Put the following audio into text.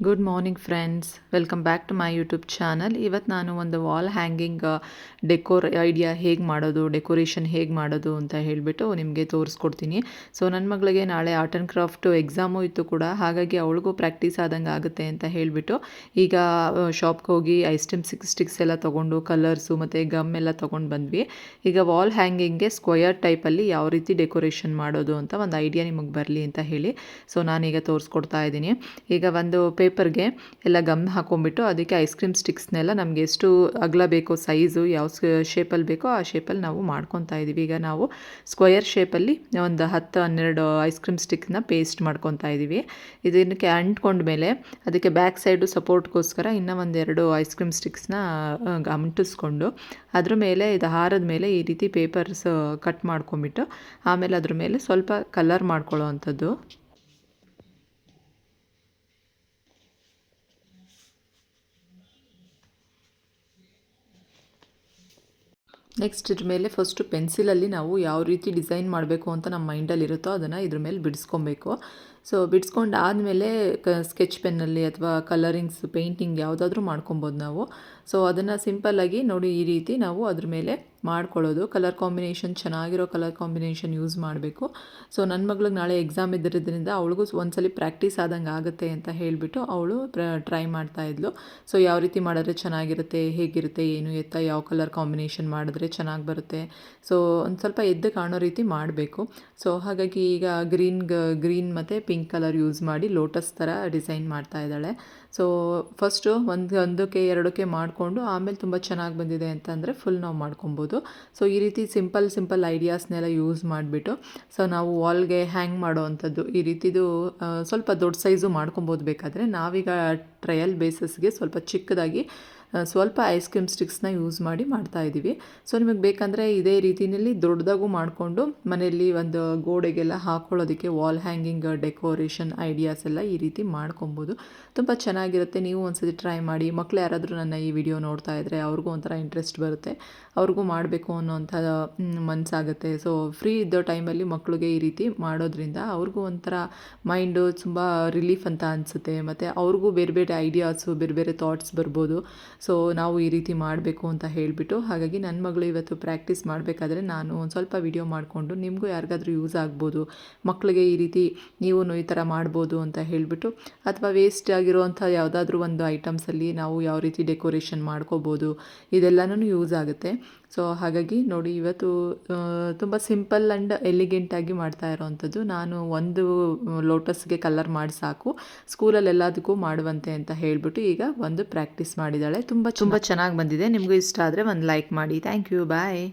Good morning friends, welcome back to my YouTube channel. ಇವತ್ತು ನಾನು ಒಂದು ವಾಲ್ ಹ್ಯಾಂಗಿಂಗ್ ಡೆಕೋರ್ ಐಡಿಯಾ ಹೇಗೆ ಮಾಡೋದು, ಡೆಕೋರೇಷನ್ ಹೇಗೆ ಮಾಡೋದು ಅಂತ ಹೇಳಿಬಿಟ್ಟು ನಿಮಗೆ ತೋರಿಸ್ಕೊಡ್ತೀನಿ. ಸೊ ನನ್ನ ಮಗಳಿಗೆ ನಾಳೆ ಆರ್ಟ್ ಆ್ಯಂಡ್ ಕ್ರಾಫ್ಟು ಎಕ್ಸಾಮು ಇತ್ತು ಕೂಡ, ಹಾಗಾಗಿ ಅವಳಿಗೂ ಪ್ರಾಕ್ಟೀಸ್ ಆದಂಗೆ ಆಗುತ್ತೆ ಅಂತ ಹೇಳಿಬಿಟ್ಟು ಈಗ ಶಾಪ್ಗೆ ಹೋಗಿ ಐಸ್ಟಿಮ್ ಸ್ಟಿಕ್ಸ್ ಎಲ್ಲ ತೊಗೊಂಡು ಕಲರ್ಸು ಮತ್ತು ಗಮ್ ಎಲ್ಲ ತೊಗೊಂಡು ಬಂದ್ವಿ. ಈಗ ವಾಲ್ ಹ್ಯಾಂಗಿಂಗ್ಗೆ ಸ್ಕ್ವಯರ್ ಟೈಪಲ್ಲಿ ಯಾವ ರೀತಿ ಡೆಕೋರೇಷನ್ ಮಾಡೋದು ಅಂತ ಒಂದು ಐಡಿಯಾ ನಿಮಗೆ ಬರಲಿ ಅಂತ ಹೇಳಿ ಸೊ ನಾನೀಗ ತೋರಿಸ್ಕೊಡ್ತಾ ಇದ್ದೀನಿ. ಈಗ ಒಂದು ಪೇಪರ್ಗೆ ಎಲ್ಲ ಗಮ್ ಹಾಕೊಂಡ್ಬಿಟ್ಟು ಅದಕ್ಕೆ ಐಸ್ ಕ್ರೀಮ್ ಸ್ಟಿಕ್ಸ್ನೆಲ್ಲ ನಮಗೆ ಎಷ್ಟು ಅಗಲ ಬೇಕೋ ಸೈಜು ಯಾವ ಶೇಪಲ್ಲಿ ಬೇಕೋ ಆ ಶೇಪಲ್ಲಿ ನಾವು ಮಾಡ್ಕೊತಾ ಇದ್ದೀವಿ. ಈಗ ನಾವು ಸ್ಕ್ವಯರ್ ಶೇಪಲ್ಲಿ ಒಂದು 10-12 ಐಸ್ ಕ್ರೀಮ್ ಸ್ಟಿಕ್ನ ಪೇಸ್ಟ್ ಮಾಡ್ಕೊತಾ ಇದ್ದೀವಿ. ಇದಕ್ಕೆ ಅಂಟ್ಕೊಂಡ್ಮೇಲೆ ಅದಕ್ಕೆ ಬ್ಯಾಕ್ ಸೈಡು ಸಪೋರ್ಟ್ಗೋಸ್ಕರ ಇನ್ನೂ ಒಂದೆರಡು ಐಸ್ ಕ್ರೀಮ್ ಸ್ಟಿಕ್ಸ್ನ ಅಂಟಿಸ್ಕೊಂಡು ಅದ್ರ ಮೇಲೆ ಇದು ಹಾರದ ಮೇಲೆ ಈ ರೀತಿ ಪೇಪರ್ಸ್ ಕಟ್ ಮಾಡ್ಕೊಂಬಿಟ್ಟು ಆಮೇಲೆ ಅದ್ರ ಮೇಲೆ ಸ್ವಲ್ಪ ಕಲರ್ ಮಾಡ್ಕೊಳ್ಳೋ ಅಂಥದ್ದು. ನೆಕ್ಸ್ಟ್ ಇದ್ರ ಮೇಲೆ ಫಸ್ಟು ಪೆನ್ಸಿಲಲ್ಲಿ ನಾವು ಯಾವ ರೀತಿ ಡಿಸೈನ್ ಮಾಡಬೇಕು ಅಂತ ನಮ್ಮ ಮೈಂಡಲ್ಲಿ ಇರುತ್ತೋ ಅದನ್ನು ಇದ್ರ ಮೇಲೆ ಬಿಡಿಸ್ಕೊಬೇಕು. ಸೊ ಬಿಡಿಸ್ಕೊಂಡು ಆದಮೇಲೆ ಸ್ಕೆಚ್ ಪೆನ್ನಲ್ಲಿ ಅಥವಾ ಕಲರಿಂಗ್ಸ್ ಪೇಂಟಿಂಗ್ ಯಾವುದಾದ್ರೂ ಮಾಡ್ಕೊಬೋದು ನಾವು. ಸೊ ಅದನ್ನು ಸಿಂಪಲ್ಲಾಗಿ ನೋಡಿ ಈ ರೀತಿ ನಾವು ಅದ್ರ ಮೇಲೆ ಮಾಡ್ಕೊಳ್ಳೋದು. ಕಲರ್ ಕಾಂಬಿನೇಷನ್ ಚೆನ್ನಾಗಿರೋ ಕಲರ್ ಕಾಂಬಿನೇಷನ್ ಯೂಸ್ ಮಾಡಬೇಕು. ಸೊ ನನ್ನ ಮಗಳಿಗೆ ನಾಳೆ ಎಕ್ಸಾಮ್ ಇದ್ದಿರೋದ್ರಿಂದ ಅವಳಿಗೂ ಒಂದ್ಸಲಿ ಪ್ರಾಕ್ಟೀಸ್ ಆದಂಗೆ ಆಗುತ್ತೆ ಅಂತ ಹೇಳಿಬಿಟ್ಟು ಅವಳು ಟ್ರೈ ಮಾಡ್ತಾಯಿದ್ಲು. ಸೊ ಯಾವ ರೀತಿ ಮಾಡಿದ್ರೆ ಚೆನ್ನಾಗಿರುತ್ತೆ, ಹೇಗಿರುತ್ತೆ, ಏನು ಎತ್ತ, ಯಾವ ಕಲರ್ ಕಾಂಬಿನೇಷನ್ ಮಾಡಿದ್ರೆ ಚೆನ್ನಾಗಿ ಬರುತ್ತೆ, ಸೊ ಒಂದು ಸ್ವಲ್ಪ ಎದ್ದು ಕಾಣೋ ರೀತಿ ಮಾಡಬೇಕು. ಸೊ ಹಾಗಾಗಿ ಈಗ ಗ್ರೀನ್ ಮತ್ತು ಪಿಂಕ್ ಕಲರ್ ಯೂಸ್ ಮಾಡಿ ಲೋಟಸ್ ಥರ ಡಿಸೈನ್ ಮಾಡ್ತಾ ಇದ್ದಾಳೆ. ಸೊ ಫಸ್ಟು ಒಂದಕ್ಕೆ ಎರಡಕ್ಕೆ ಮಾಡಿಕೊಂಡು ಆಮೇಲೆ ತುಂಬ ಚೆನ್ನಾಗಿ ಬಂದಿದೆ ಅಂತಂದರೆ ಫುಲ್ ನಾವು ಮಾಡ್ಕೊಬೋದು. ಸೊ ಈ ರೀತಿ ಸಿಂಪಲ್ ಐಡಿಯಾಸ್ನೆಲ್ಲ ಯೂಸ್ ಮಾಡಿಬಿಟ್ಟು ಸೊ ನಾವು ವಾಲ್ಗೆ ಹ್ಯಾಂಗ್ ಮಾಡೋ ಅಂಥದ್ದು ಈ ರೀತಿದು ಸ್ವಲ್ಪ ದೊಡ್ಡ ಸೈಜು ಮಾಡ್ಕೊಬೋದು. ಬೇಕಾದರೆ ನಾವೀಗ ಟ್ರಯಲ್ ಬೇಸಿಸ್ಗೆ ಸ್ವಲ್ಪ ಚಿಕ್ಕದಾಗಿ ಸ್ವಲ್ಪ ಐಸ್ ಕ್ರೀಮ್ ಸ್ಟಿಕ್ಸ್ನ ಯೂಸ್ ಮಾಡಿ ಮಾಡ್ತಾಯಿದ್ದೀವಿ. ಸೊ ನಿಮಗೆ ಬೇಕಂದರೆ ಇದೇ ರೀತಿಯಲ್ಲಿ ದೊಡ್ಡದಾಗೂ ಮಾಡಿಕೊಂಡು ಮನೆಯಲ್ಲಿ ಒಂದು ಗೋಡೆಗೆಲ್ಲ ಹಾಕ್ಕೊಳ್ಳೋದಕ್ಕೆ ವಾಲ್ ಹ್ಯಾಂಗಿಂಗ್ ಡೆಕೋರೇಷನ್ ಐಡಿಯಾಸ್ ಎಲ್ಲ ಈ ರೀತಿ ಮಾಡ್ಕೊಬೋದು. ತುಂಬ ಚೆನ್ನಾಗಿರುತ್ತೆ. ನೀವು ಒಂದ್ಸತಿ ಟ್ರೈ ಮಾಡಿ. ಮಕ್ಕಳು ಯಾರಾದರೂ ನನ್ನ ಈ ವಿಡಿಯೋ ನೋಡ್ತಾ ಇದ್ದರೆ ಅವ್ರಿಗೂ ಒಂಥರ ಇಂಟ್ರೆಸ್ಟ್ ಬರುತ್ತೆ, ಅವ್ರಿಗೂ ಮಾಡಬೇಕು ಅನ್ನೋಂಥ ಮನಸ್ಸಾಗುತ್ತೆ. ಸೊ ಫ್ರೀ ಇದ್ದೋ ಟೈಮಲ್ಲಿ ಮಕ್ಕಳಿಗೆ ಈ ರೀತಿ ಮಾಡೋದ್ರಿಂದ ಅವ್ರಿಗೂ ಒಂಥರ ಮೈಂಡು ತುಂಬ ರಿಲೀಫ್ ಅಂತ ಅನಿಸುತ್ತೆ. ಮತ್ತು ಅವ್ರಿಗೂ ಬೇರೆ ಬೇರೆ ಐಡಿಯಾಸು, ಬೇರೆ ಬೇರೆ ಥಾಟ್ಸ್ ಬರ್ಬೋದು. ಸೊ ನಾವು ಈ ರೀತಿ ಮಾಡಬೇಕು ಅಂತ ಹೇಳಿಬಿಟ್ಟು ಹಾಗಾಗಿ ನನ್ನ ಮಗಳು ಇವತ್ತು ಪ್ರಾಕ್ಟೀಸ್ ಮಾಡಬೇಕಾದ್ರೆ ನಾನು ಒಂದು ಸ್ವಲ್ಪ ವಿಡಿಯೋ ಮಾಡಿಕೊಂಡು ನಿಮಗೂ ಯಾರಿಗಾದ್ರೂ ಯೂಸ್ ಆಗ್ಬೋದು, ಮಕ್ಕಳಿಗೆ ಈ ರೀತಿ ನೀವು ಈ ಥರ ಮಾಡ್ಬೋದು ಅಂತ ಹೇಳಿಬಿಟ್ಟು, ಅಥವಾ ವೇಸ್ಟ್ ಆಗಿರುವಂಥ ಯಾವುದಾದ್ರೂ ಒಂದು ಐಟಮ್ಸಲ್ಲಿ ನಾವು ಯಾವ ರೀತಿ ಡೆಕೋರೇಷನ್ ಮಾಡ್ಕೋಬೋದು, ಇದೆಲ್ಲನೂ ಯೂಸ್ ಆಗುತ್ತೆ. ಸೊ ಹಾಗಾಗಿ ನೋಡಿ ಇವತ್ತು ತುಂಬ ಸಿಂಪಲ್ ಆ್ಯಂಡ್ ಎಲಿಗೆಂಟಾಗಿ ಮಾಡ್ತಾ ಇರೋವಂಥದ್ದು. ನಾನು ಒಂದು ಲೋಟಸ್ಗೆ ಕಲರ್ ಮಾಡಿ ಸಾಕು, ಸ್ಕೂಲಲ್ಲಿ ಎಲ್ಲದಕ್ಕೂ ಮಾಡುವಂತೆ ಅಂತ ಹೇಳಿಬಿಟ್ಟು ಈಗ ಒಂದು ಪ್ರಾಕ್ಟೀಸ್ ಮಾಡಿದ್ದಾಳೆ. ತುಂಬ ಚೆನ್ನಾಗಿ ಬಂದಿದೆ. ನಿಮಗೂ ಇಷ್ಟ ಆದರೆ ಒಂದು ಲೈಕ್ ಮಾಡಿ. Thank you, bye.